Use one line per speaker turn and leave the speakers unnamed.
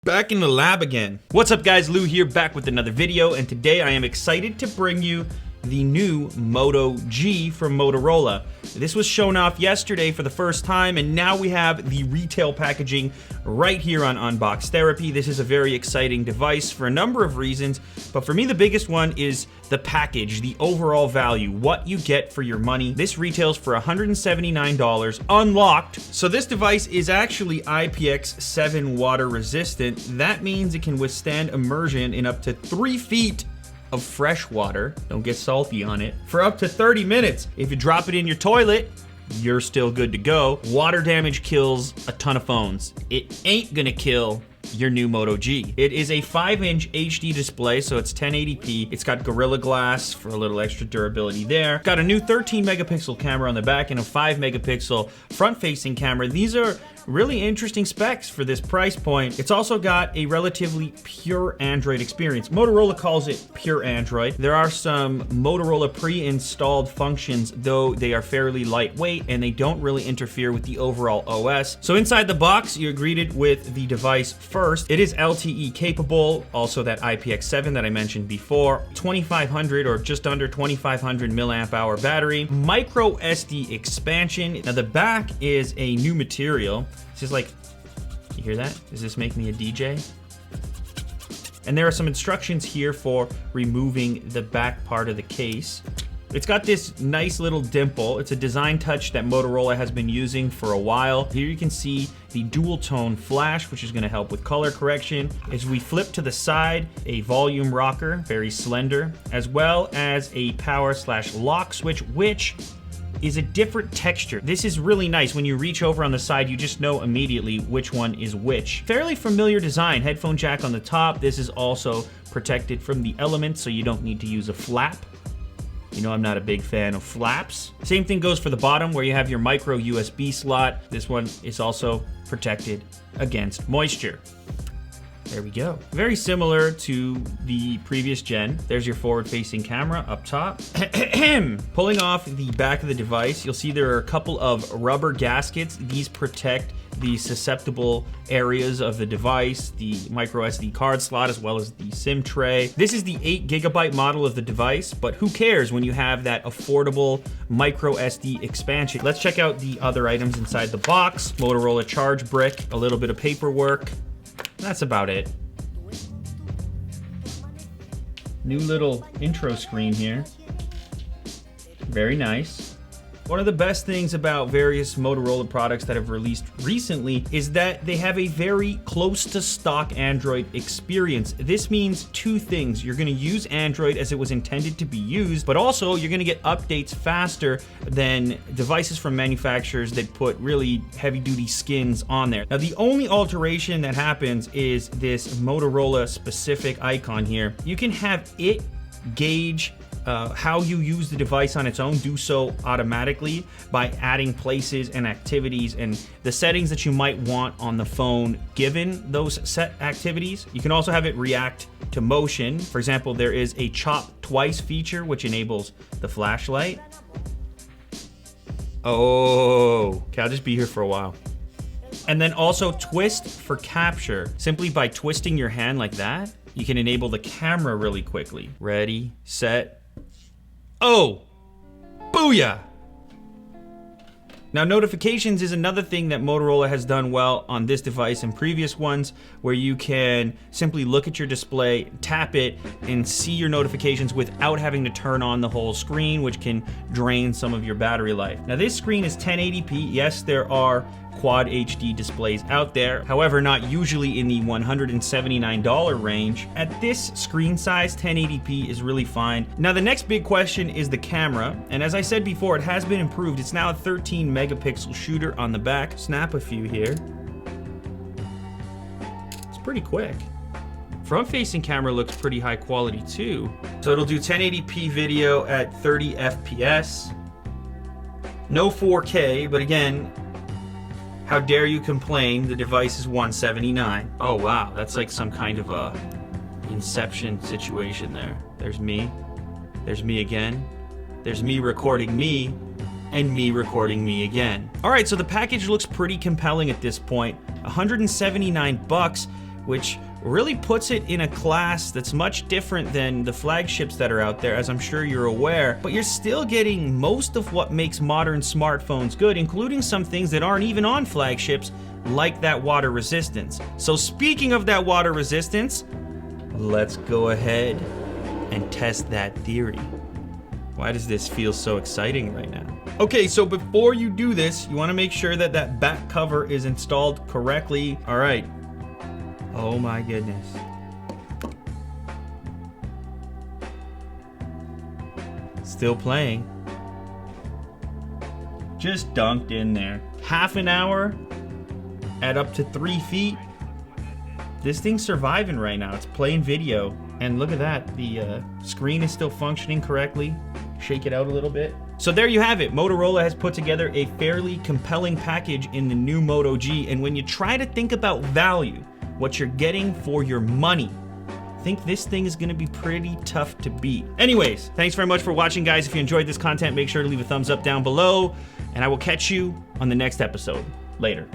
Back in the lab again. What's up guys, Lou here, back with another video, and today I am excited to bring you the new Moto G from Motorola. This was shown off yesterday for the first time, and now we have the retail packaging right here on Unbox Therapy. This is a very exciting device for a number of reasons, but for me the biggest one is the package, the overall value, what you get for your money. This retails for $179 unlocked. So this device is actually IPX7 water resistant. That means it can withstand immersion in up to 3 feet of fresh water. Don't get salty on it. For up to 30 minutes. If you drop it in your toilet, you're still good to go. Water damage kills a ton of phones. It ain't gonna kill your new Moto G. It is a 5-inch HD display, so it's 1080p. It's got Gorilla Glass for a little extra durability there. Got a new 13 megapixel camera on the back and a 5 megapixel front-facing camera. These are really interesting specs for this price point. It's also got a relatively pure Android experience. Motorola calls it pure Android. There are some Motorola pre-installed functions, though they are fairly lightweight and they don't really interfere with the overall OS. So inside the box, you're greeted with the device first. It is LTE capable, also that IPX7 that I mentioned before, 2500 or just under 2500 milliamp hour battery, MicroSD expansion. Now the back is a new material. It's just like, you hear that? Does this make me a DJ? And there are some instructions here for removing the back part of the case. It's got this nice little dimple. It's a design touch that Motorola has been using for a while. Here you can see the dual tone flash, which is gonna help with color correction. As we flip to the side, a volume rocker, very slender, as well as a power/lock switch, which is a different texture. This is really nice. When you reach over on the side, you just know immediately which one is which. Fairly familiar design. Headphone jack on the top. This is also protected from the elements, so you don't need to use a flap. You know I'm not a big fan of flaps. Same thing goes for the bottom where you have your micro USB slot. This one is also protected against moisture. There we go. Very similar to the previous gen. There's your forward-facing camera up top. Pulling off the back of the device, you'll see there are a couple of rubber gaskets. These protect the susceptible areas of the device, the microSD card slot, as well as the SIM tray. This is the 8GB model of the device, but who cares when you have that affordable microSD expansion? Let's check out the other items inside the box. Motorola charge brick, a little bit of paperwork. That's about it. New little intro screen here. Very nice. One of the best things about various Motorola products that have released recently is that they have a very close to stock Android experience. This means two things. You're gonna use Android as it was intended to be used, but also you're gonna get updates faster than devices from manufacturers that put really heavy duty skins on there. Now the only alteration that happens is this Motorola specific icon here. You can have it gauge how you use the device on its own, do so automatically by adding places and activities and the settings that you might want on the phone given those set activities. You can also have it react to motion. For example, there is a chop twice feature which enables the flashlight. Oh, okay, I'll just be here for a while. And then also twist for capture. Simply by twisting your hand like that, you can enable the camera really quickly. Ready, set, oh, booyah! Now notifications is another thing that Motorola has done well on this device and previous ones, where you can simply look at your display, tap it, and see your notifications without having to turn on the whole screen, which can drain some of your battery life. Now this screen is 1080p. Yes, there are Quad HD displays out there, however not usually in the $179 range. At this screen size, 1080p is really fine. Now the next big question is the camera, and as I said before, it has been improved. It's now a 13 megapixel shooter on the back. Snap a few here. It's pretty quick. Front-facing camera looks pretty high quality too. So it'll do 1080p video at 30 FPS. No 4K, but again, how dare you complain, the device is $179. Oh wow, that's like some kind of a Inception situation there. There's me again, there's me recording me, and me recording me again. All right, so the package looks pretty compelling at this point. $179 which really puts it in a class that's much different than the flagships that are out there, as I'm sure you're aware, but you're still getting most of what makes modern smartphones good, including some things that aren't even on flagships, like that water resistance. So speaking of that water resistance, let's go ahead and test that theory. Why does this feel so exciting right now? Okay, so before you do this, you want to make sure that that back cover is installed correctly. All right. Oh my goodness. Still playing. Just dunked in there. Half an hour at up to 3 feet. This thing's surviving right now. It's playing video. And look at that. The screen is still functioning correctly. Shake it out a little bit. So there you have it. Motorola has put together a fairly compelling package in the new Moto G. And when you try to think about value, what you're getting for your money, I think this thing is gonna be pretty tough to beat. Anyways, thanks very much for watching, guys. If you enjoyed this content, make sure to leave a thumbs up down below, and I will catch you on the next episode. Later.